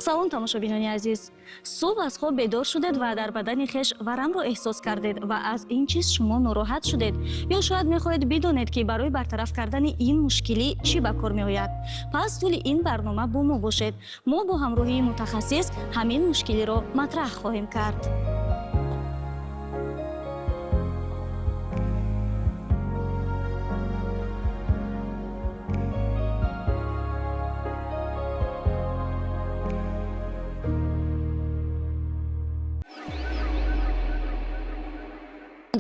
салом тамошобинони азиз, субҳ аз хоб бедор шудед ва дар бадани хеш варамро эҳсос кардед ва аз ин чиз шумо нороҳат шудед ё шояд мехоҳед бидонед ки барои бартараф кардани ин мушкилӣ чӣ ба кор меояд. Пас тӯли ин барнома бо мо бошед. Мо бо ҳамроҳии мутахассис ҳамин мушкилиро матраҳ хоҳем кард.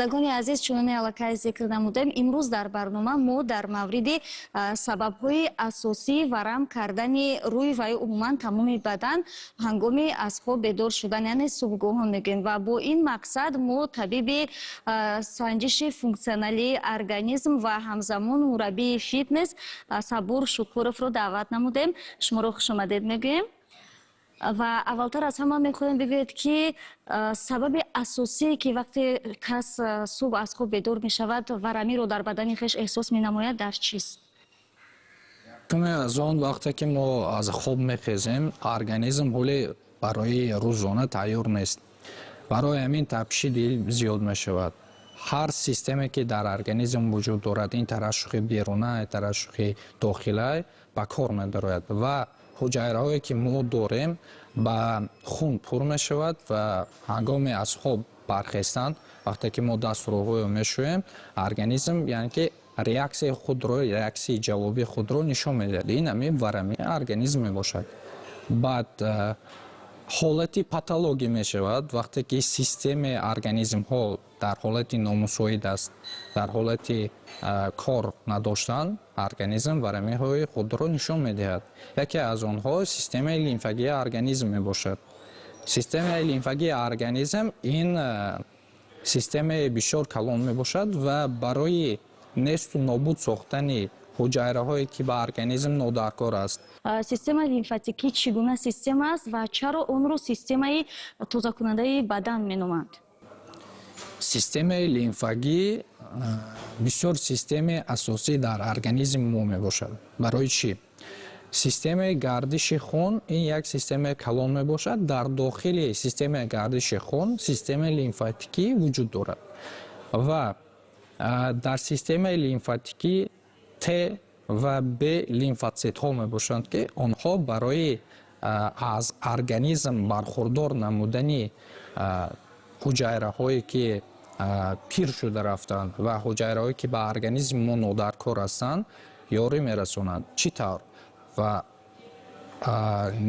Дагони азиз, чуноне аллакай зикр намудем, имрӯз дар барнома мо дар мавриди сабабҳои асосии варам кардани рӯи ва умуман тамоми бадан ҳангоми аз хоб бедор шудан, яъне субҳгоҳон мегӯем ва бо ин мақсад мо табиби санҷиши функсионалии организм ва ҳамзамон мураббии фитнес Сабур Шукуровро даъват намудем. Шуморо хушомадед мегӯем. Ва аввалтар аз ҳама мехоҳем бигӯед ки сабаби асосие ки вақте кас субҳ аз хоб бедор мешавад варамиро дар бадани хеш эҳсос менамояд дар чист? Каме аз он вақте ки мо аз хоб мехезем, организм ҳоле барои рӯзона тайёр нест. Барои ҳамин табшиди зиёд мешавад. ҳар системе ки дар организм вуҷуд дорад, ин тарашухи беруна, тарашухи дохила ба кор медарояд ва ҳуҷайраҳое ки мо дорем ба хун пур мешавад ва ҳангоми аз хоб бархестан, вақте ки мо дастурӯҳоро мешӯем, организм яъне ки реаксияи худро, реаксияи ҷавоби худро нишон медиҳад. Ин ҳамин варами организм мебошад. Баъд ҳолати патологӣ мешавад вақте ки системаи организмҳо дар ҳолати номусоид аст, дар ҳолати кор надоштан, организм варамиҳои худро нишон медиҳад. Яке аз онҳо системаи лимфагии организм мебошад. Системаи лимфагии организм ин системаи бисёр калон мебошад ва барои несту нобуд сохтани ҳуҷайраҳое ки ба организм нодаркор аст. Системаи лимфатикӣ чӣ гуна система аст ва чаро онро системаи тозакунандаи бадан меноманд? Системаи лимфагӣ бисёр системаи асосӣ дар организми мо мебошад. Барои чӣ? Системаи гардиши хун ин як системаи калон мебошад. Дар дохили системаи гардиши хун системаи лимфатикӣ вуҷуд дорад ва дар системаи лимфатикӣ Т ва Б лимфоцитҳо мебошанд ки онҳо барои аз организм бархурдор намудани ҳуҷайраҳое ки пир шуда рафтанд ва ҳуҷайраҳое ки ба организми мо нодаркор ҳастанд ёрӣ мерасонанд. Чӣ тавр? Ва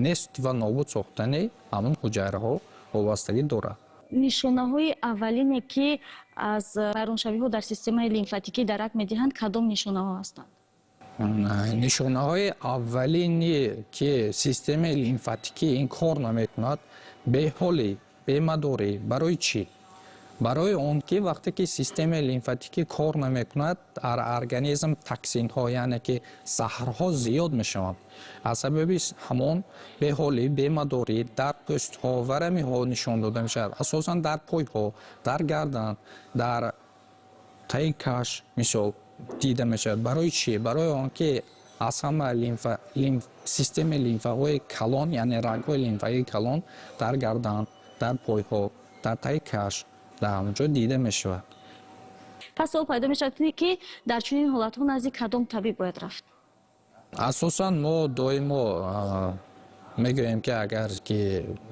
нест ва нобуд сохтани ҳамон ҳуҷайраҳо вобастагӣ дорад. нишонаҳои аввалине ки аз вайроншавиҳо дар системаи лимфатикӣ дарак медиҳанд кадом нишонаҳо ҳастанд? нишонаҳои аввалини ки системаи лимфатикӣ ин кор наметавонад беҳолӣ, бемадорӣ. Барои чӣ? Барои он ки вақте ки системаи лимфатикӣ кор намекунад, дар организм токсинҳо, яъне ки заҳрҳо зиёд мешаванд. Аз сабаби ҳамон беҳолӣ, бемадорӣ дар пӯстҳо, варамиҳо нишон дода мешавад. Асосан дар пойҳо, дар гардан, дар таи каш мисол дида мешавад. Барои чӣ? Барои он ки аз ҳама системаи лимфаҳои калон, яъне рагҳои лимфаи калон дар гардан, дар пойҳо, дар таи каш дар ҳамонҷо дида мешавад. Пас savol пайдо мешавад ки дар чунин ҳолатҳо назди кадом табиб бояд рафт? Асосан мо доимо мегӯем ки агар ки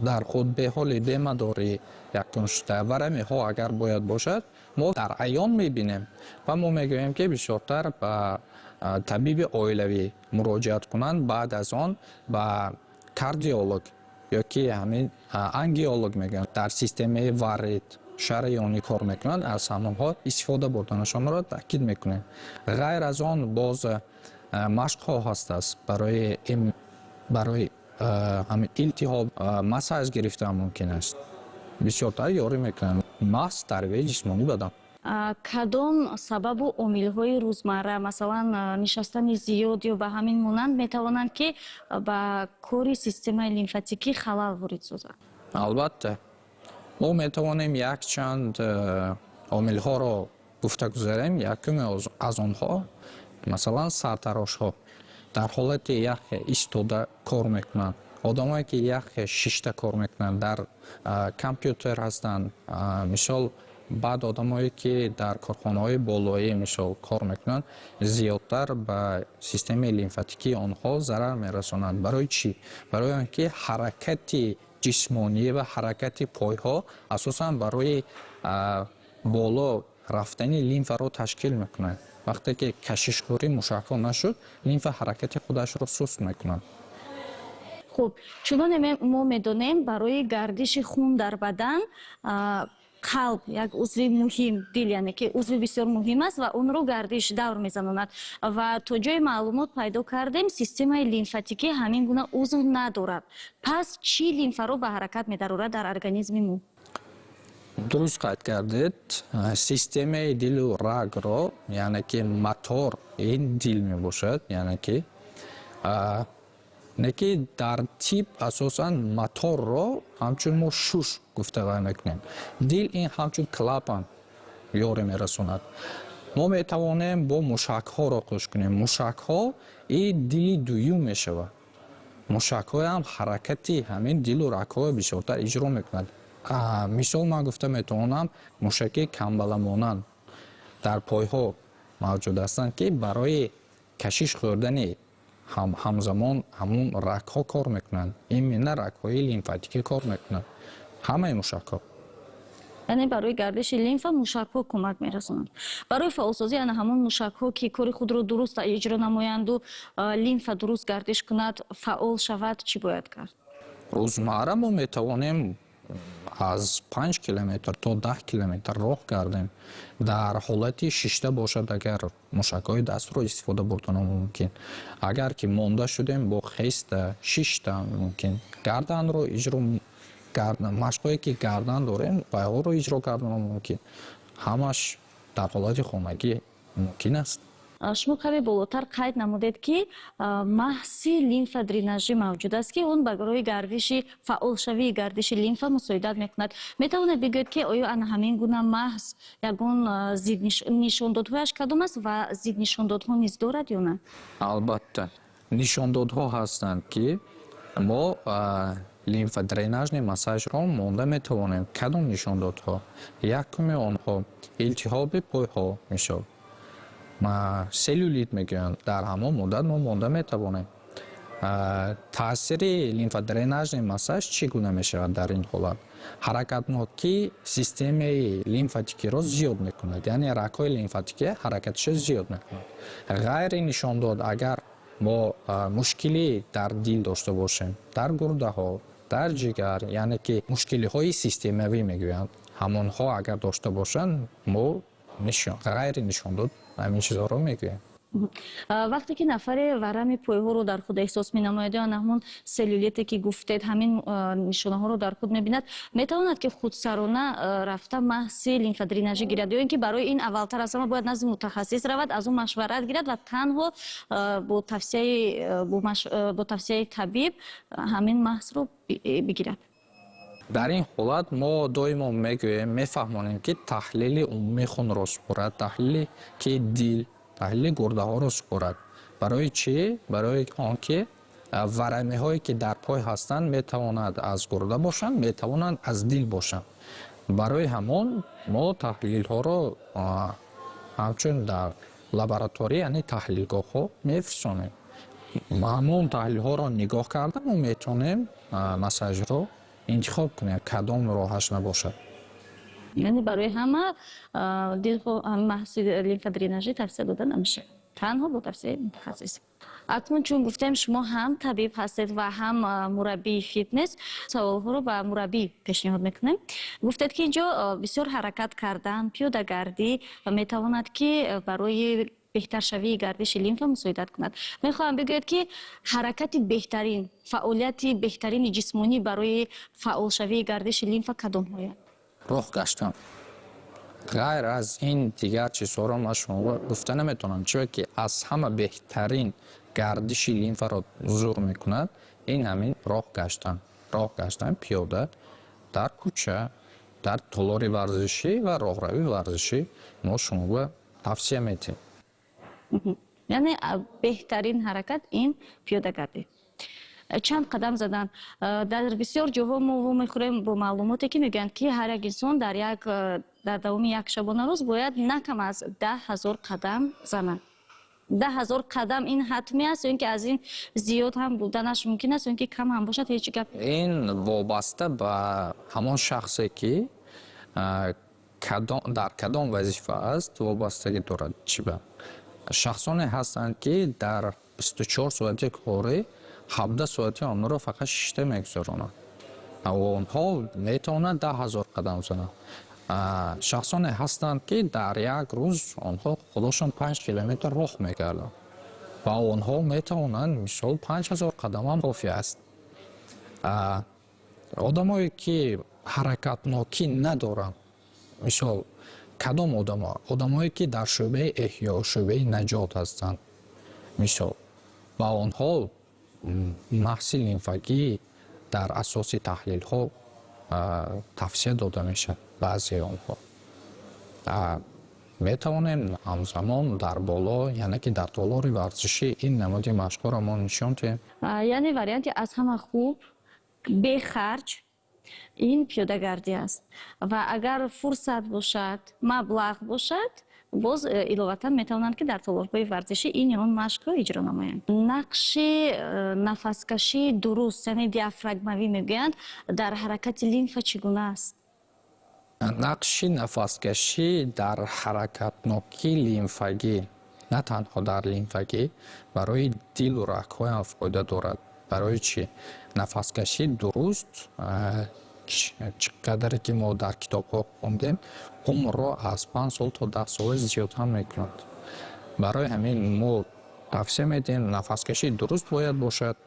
дар худ беҳолӣ, бемадорӣ яктон шуда варамиҳо агар бояд бошад, мо дар аён мебинем ва мо мегӯем ки бисёртар ба табиби оилавӣ муроҷиат кунанд, баъд аз он ба кардиолог ё ки ҳамин ангиолог мегӯям, дар системаи варид шараёнӣ кор мекунанд. Аз ҳамонҳо истифода бурданашонро таъкид мекунем. ғайр аз он боз машқҳо ҳастааст барои ҳамин илтиҳоб массаж гирифтан мумкин аст. бисёртар ёрӣ мекунанд маҳз тарбияи ҷисмонӣ бадан. Кадом сабабу омилҳои рӯзмарра, масалан нишастани зиёд ё ба ҳамин монанд метавонанд ки ба кори системаи лимфатикӣ халал ворид созад? Албатта мо метавонем якчанд омилҳоро гуфта гузарем, якуме аз онҳо масалан сартарошҳо дар ҳолати яхе истода кор мекунанд. Одамое ки яхе шишта кор мекунанд, дар компютер ҳастанд, мисол баъд одамое ки дар корхонаҳои болоӣ мисол кор мекунанд, зиёдтар ба системаи лимфатикии онҳо зарар мерасонанд. Барои чӣ? Барои он ки ҳаракати ҷисмонӣ ва ҳаракати пойҳо асосан барои боло рафтани лимфаро ташкил мекунад. Вақте ки кашишхӯрӣ мушакҳо нашуд, лимфа ҳаракати худашро суст мекунад. хуб, чуноне мо медонем барои гардиши хун дар бадан қалб як узви муҳим, дил яъне ки узви бисёр муҳим аст ва онро гардиш давр мезанонад ва то ҷои маълумот пайдо кардем системаи лимфатикӣ ҳамин гуна узв надорад. Пас чӣ лимфаро ба ҳаракат медарорад дар организми мо? дуруст қайд кардед. Системаи дилу рагро, яъне ки мотор ин дил мебошад, яъне ки неки дар тиб асосан моторро ҳамчун мо шуш гуфтагӯй мекунем. Дил ин ҳамчун клапан ёре мерасонад. Мо метавонем бо мушакҳоро қӯш кунем. Мушакҳо ин дили дуюм мешавад. Мушакҳо ҳам ҳаракати ҳамин дилу рагҳо бисёртар иҷро мекунад. Мисол ман гуфта метавонам мушаки камбаламонанд дар пойҳо мавҷуд ҳастанд, ки барои кашиш хӯрдани ҳамзамон ҳамун рагҳо кор мекунанд. Именно рагҳои лимфатикӣ кор мекунанд. Ҳамаи мушакҳо. яъне барои гардиши лимфа мушакҳо кӯмак мерасонанд. Барои фаъолсозӣ яъне ҳамон мушакҳо ки кори худро дуруст иҷро намоянду лимфа дуруст гардиш кунад, фаъол шавад, чӣ бояд кард? Рӯзмарра мо метавонем аз 5 километр то 10 километр роҳ гардем. Дар ҳолати шишта бошад, агар мушакҳои дастро истифода бурданам мумкин. Агар ки монда шудем бо хеста, шишта мумкин. Гарданро иҷро машқое ки гардан дорем, байҳоро иҷро карданам мумкин. Ҳамаш дар ҳолати хонагӣ мумкин аст. шумо каме болотар қайд намудед ки маҳси лимфа дренажӣ мавҷуд аст ки он барои гардиши фаъолшавии гардиши лимфа мусоидат мекунад. Метавонед бигӯед ки оё ана ҳамин гуна маҳз ягон нишондодҳояш кадом аст ва зиднишондодҳо низ дорад ё на? Албатта нишондодҳо ҳастанд, ки мо лимфадренажни массажро монда метавонем. Кадом нишондодҳо? Якуми онҳо илтиҳоби пойҳо мишол, селюлит мегӯянд, дар ҳамон муддат мо монда метавонем. Таъсири лимфадренажни массаж чӣ гуна мешавад дар ин ҳолат? ҳаракатноки системаи лимфатикиро зиёд мекунад, яъне рагҳои лимфатикӣ ҳаракаташро зиёд мекунад. ғайри нишондод, агар мо мушкилӣ дар дил дошта бошем, дар гурдаҳо, дар ҷигар, яъне ки мушкилиҳои системавӣ мегӯянд, ҳамонҳо агар дошта бошанд, мо ғайри нишондод ҳамин чизҳоро мегӯем. вақте ки нафаре варами пойҳоро дар худ эҳсос менамояд ё ҳамон селюлите ки гуфтед ҳамин нишонаҳоро дар худ мебинад, метавонад ки худсарона рафта маҳси лимфадренажӣ гирад ё ин ки барои ин аввалтар аз ҳама бояд назди мутахассис равад, аз он машварат гирад ва танҳо бо тавсияи табиб ҳамин маҳзро бигирад? Дар ин ҳолат мо доимо мегӯем, мефаҳмонем ки таҳлили умумии хунро супорад, таҳлили ки дил, таҳлили гурдаҳоро супорад. Барои чӣ? Барои он ки варамиҳое ки дар пой ҳастанд метавонад аз гурда бошанд, метавонанд аз дил бошанд. Барои ҳамон мо таҳлилҳоро ҳамчун дар лаборатория, яъне таҳлилгоҳҳо мефирстонем. Ҳамон таҳлилҳоро нигоҳ карда мо метавонем массажро интихоб кунем, кадом роҳаш набошад. яъне барои ҳама маҳси лимфадренажӣ тавсия дода намешавад, танҳо бо тавсияи мутахассис. акнун чун гуфтем шумо ҳам табиб ҳастед ва ҳам мураббии фитнес, саволҳоро ба мураббӣ пешниҳод мекунем. Гуфтед ки инҷо бисёр ҳаракат кардан, пиёдагардӣ метавонад ки барои беҳтаршавии гардиши лимфа мусоидат кунад. Мехоҳам бигӯед ки ҳаракати беҳтарин, фаъолияти беҳтарини ҷисмонӣ барои фаъолшавии гардиши лимфа кадомҳоянд? роҳ гаштан. ғайр аз ин дигар чизҳоро ман шуморо гуфта наметавонам, чиро ки аз ҳама беҳтарин гардиши лимфаро зур мекунад ин ҳамин роҳ гаштан, пиёда дар кӯча, дар толори варзишӣ ва роҳравии варзишӣ мо шуморо тавсия медиҳем. яъне беҳтарин ҳаракат ин пиёдагардӣ. Чанд қадам задан. Дар бисёр ҷоҳо мо мехӯрем бо маълумоте ки мегӯянд ки ҳар як инсон дар давоми як шабонарӯз бояд на кам аз 10,000 қадам занад. 10,000 қадам ин ҳатмӣ аст ё ин ки аз ин зиёд ҳам буданаш мумкин аст ё ин ки кам ҳам бошад ҳеҷ гап? Ин вобаста ба ҳамон шахсе ки дар кадом вазифа аст вобастагӣ дорад. Шахсоне ҳастанд ки дар 24 соати корӣ 17 соати онро фақат шишта мегузаронанд. Онҳо метавонанд 10,000 қадам зананд. Шахсоне ҳастанд ки дар як рӯз онҳо худошон 5 километр роҳ мегарданд ва онҳо метавонанд мисол 5,000 қадам ҳам кофӣ аст. Одамое ки ҳаракатнокӣ надоранд, мисол кадом одамое ки дар шӯъбаи эҳё, шӯъбаи наҷот ҳастанд, мисол ва онҳо маҳси лимфагӣ дар асоси таҳлилҳо тавсия дода мешавад. Баъзеи онҳо метавонем ҳамзамон дар боло, яъне ки дар толори варзишӣ ин намуди машқҳоро мо нишон диҳем. Яъне варианти аз ҳама хуб бехарҷ ин пиёдагардӣ аст ва агар фурсат бошад, маблағ бошад, боз иловатан метавонанд ки дар толорҳои варзишӣ ин ё он машқро иҷро намоянд. Нақши нафаскашии дуруст, яъне диафрагмавӣ мегӯянд, дар ҳаракати лимфа чӣ гуна аст? Нақши нафаскашӣ дар ҳаракатнокии лимфагӣ, на танҳо дар лимфагӣ, барои дилу рагҳо ҳам фоида дорад. Барои чӣ? Нафаскашӣ дуруст чӣ қадаре ки мо дар китобҳо хондем, умрро аз 5 сол то 10 сол зиёд ҳам мекунад. Барои ҳамин мо тавсия медиҳем нафаскашӣ дуруст бояд бошад.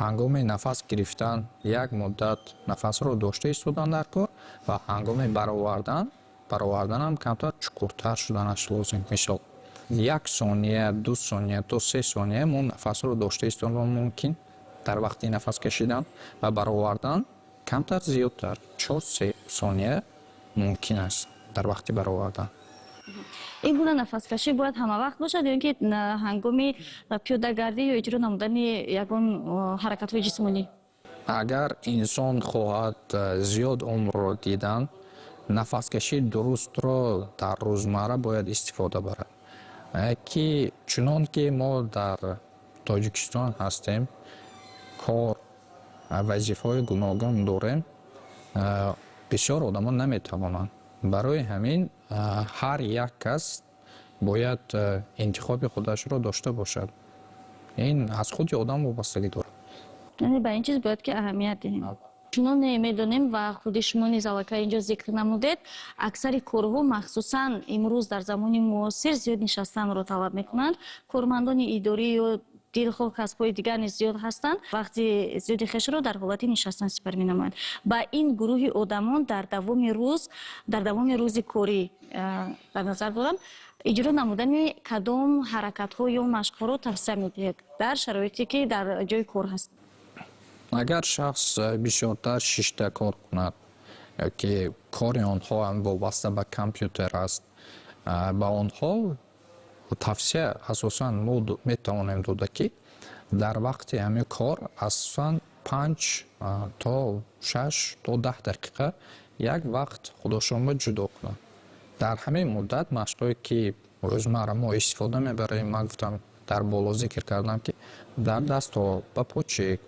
ҳангоми нафас гирифтан як муддат нафасро дошта истодан дар кор ва ҳангоми баровардан ҳам камтар чуқуртар шуданаш лозим. Мисол 1 сония, 2 сония то 3 сония мо нафасро дошта истодан мумкин дар вақти нафас кашидан ва баровардан камтар зиёдтар 4-3 сония мумкин аст дар вақти баровардан. ин гуна нафаскашӣ бояд ҳамавақт бошад ё ин ки ҳангоми пиёдагардӣ ё иҷро намудани ягон ҳаракатҳои ҷисмонӣ? Агар инсон хоҳад зиёд умрро дидан, нафаскашии дурустро дар рӯзмарра бояд истифода барад. Ки чунон ки мо дар Тоҷикистон ҳастем, кор вазифаҳои гуногун дорем, бисёр одамон наметавонанд. Барои ҳамин ҳар як кас бояд интихоби худашро дошта бошад. Ин аз худи одам вобастагӣ дорад. яъне ба ин чиз бояд ки аҳамият диҳем. чуноне медонем ва худи шумо низ аллакай инҷо зикр намудед, аксари корҳо махсусан имрӯз дар замони муосир зиёд нишастанро талаб мекунанд. Кормандони идорӣ ё дилхоҳ касбҳои дигар низ зиёд ҳастанд, вақти зиёди хешро дар ҳолати нишастан сипар менамоянд. Ба ин гурӯҳи одамон дар давоми рӯзи корӣ дар назар дорам, иҷро намудани кадом ҳаракатҳо ё машқҳоро тавсия медиҳед дар шароите ки дар ҷои кор ҳаст? Агар шахс бисёртар шишта кор кунад ки кори онҳо ҳам вобаста ба компютер аст, ба онҳо тавсия асосан мо метавонем дода ки дар вақти ҳамин кор асосан 5 то 6 то 10 дақиқа як вақт худошонро ҷудо кунад. Дар ҳамин муддат машқҳое ки рӯзмарра мо истифода мебарем, ман гуфтам дар боло зикр кардам ки дар дастҳо ба почек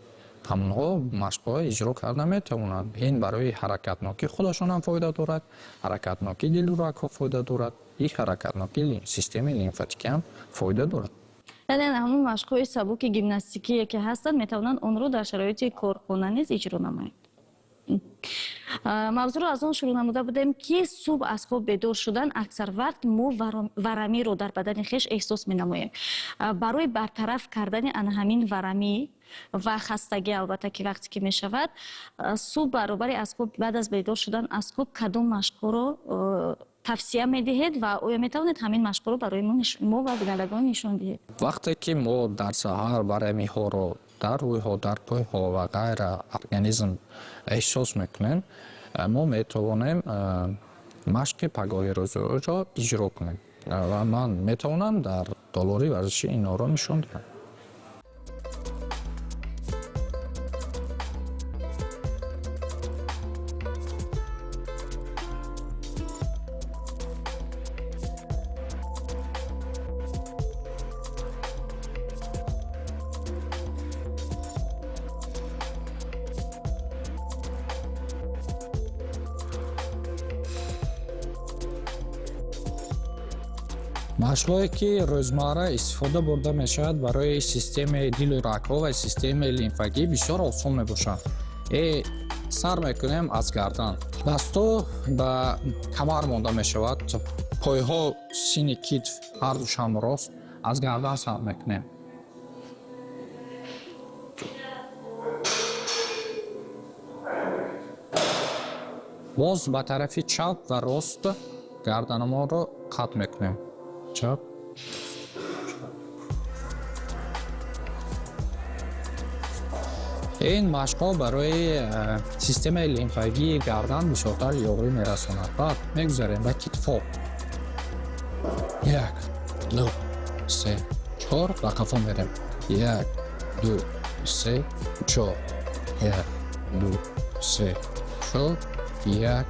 ҳамонҳо машқҳо иҷро карда метавонанд. Ин барои ҳаракатнокӣ худашон ҳам фоида дорад, ҳаракатнокии дилу рагҳо фоида дорад, ин ҳаракатнокии системаи лимфатикӣ ҳам фоида дорад. яъне ҳамон машқҳои сабуки гимнастикие ки ҳастанд метавонанд онро дар шароити корхона низ иҷро намоянд. мавзӯъро аз он шурӯъ намуда будем ки субҳ аз хоб бедор шудан аксар вақт мо варамиро дар бадани хеш эҳсос менамоем. Барои бартараф кардани ана ҳамин варамӣ ва хастагӣ, албатта ки вақте ки мешавад, субҳ баробари аз хоб баъд аз бедор шудан аз хоб кадом машқҳоро тавсия медиҳед ва оё метавонед ҳамин машқҳоро барои мо ва бинандагон нишон диҳед? Вақте ки мо дар саҳар варамиҳоро дар рӯйҳо, дар пойҳо ва ғайра организм эҳсос мекунем, мо метавонем машқи пагоҳи рӯзаро иҷро кунем ва ман метавонам дар долори варзиши инҳоро нишон диҳам. машқҳое ки рӯзмарра истифода бурда мешавад барои системаи дилу рагҳо ва системаи лимфагӣ бисёр осон мебошанд. Сар мекунем аз гардан, дастҳо ба камар монда мешавад, пойҳо сини китф ҳардушам рост, аз гардан сар мекунем. боз ба тарафи чап ва рост гарданамонро қатъ мекунем. Чап. ин машқҳо барои системаи лимфагии гардан бисёртар ёрӣ мерасонад. Баъд мегузарем ба китфҳо. 1 2 3 4 ба қафо мерем. 1 2 3 4 1 2 3 4 1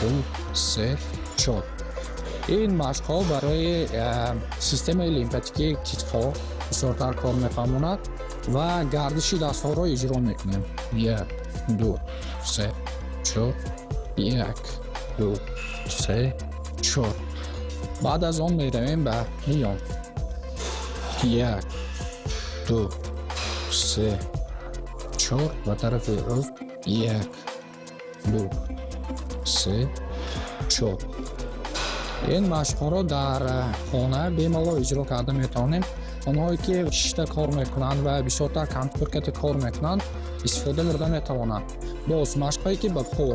2 3 4. ин машқҳо барои системаи лимфатикии китфҳо бисёртар кор мефаҳмонад ва гардиши дастҳоро иҷро мекунем. 1 2 3 4 1 2 3 4. баъд аз он меравем ба миён. 1 2 3 4 ба тарафи рост. 1 2 3 4. ин машқҳоро дар хона бемалол иҷро карда метавонем. онҳое ки шишта кор мекунанд ва бисёртар компютеркати кор мекунанд истифода бурда метавонанд. боз машқҳое ки ба по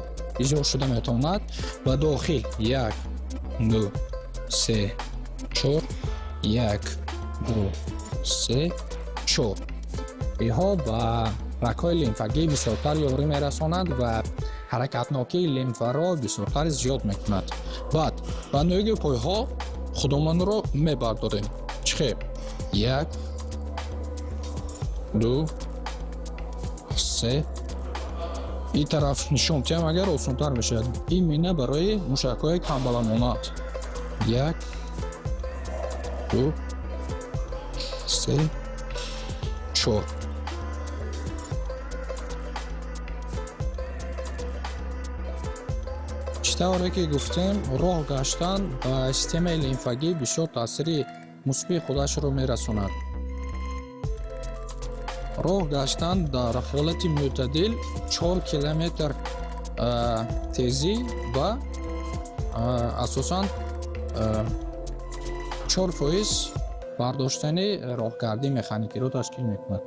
иҷро шуда метавонад ба дохил. 1 2 3 4 1 2 3 4. иҳо ба рагҳои лимфагӣ бисёртар ёрӣ мерасонад ва ҳаракатнокии лимфаро бисёртар зиёд мекунад. баъд ба нӯги пойҳо худомонро мебардорем. чихеб 1 2 3. ин тараф нишон диҳам, агар осонтар мешавад. ин мина барои мушакҳои камбаламонат. 1 2 3 4. тавре ки гуфтем, роҳ гаштан ба системаи лимфагӣ бисёр таъсири мусбии худашро мерасонад. роҳ гаштан дар ҳолати мӯътадил 4 километр тезӣ ва асосан 4% бардоштани роҳгардии механикиро ташкил мекунад.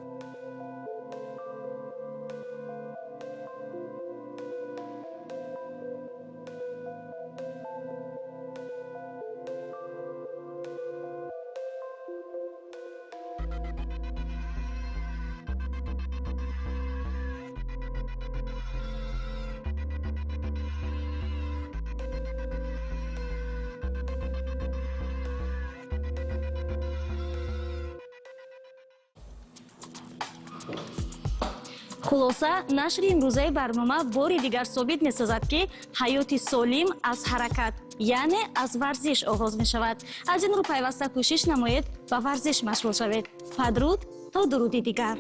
хулоса, нашри имрӯзаи барнома бори дигар собит месозад ки ҳаёти солим аз ҳаракат, яъне аз варзиш оғоз мешавад. аз ин рӯ пайваста кӯшиш намоед ба варзиш машғул шавед. падруд то дуруди дигар.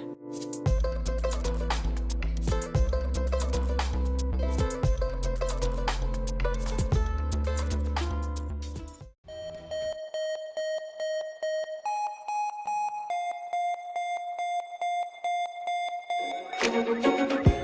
Thank you.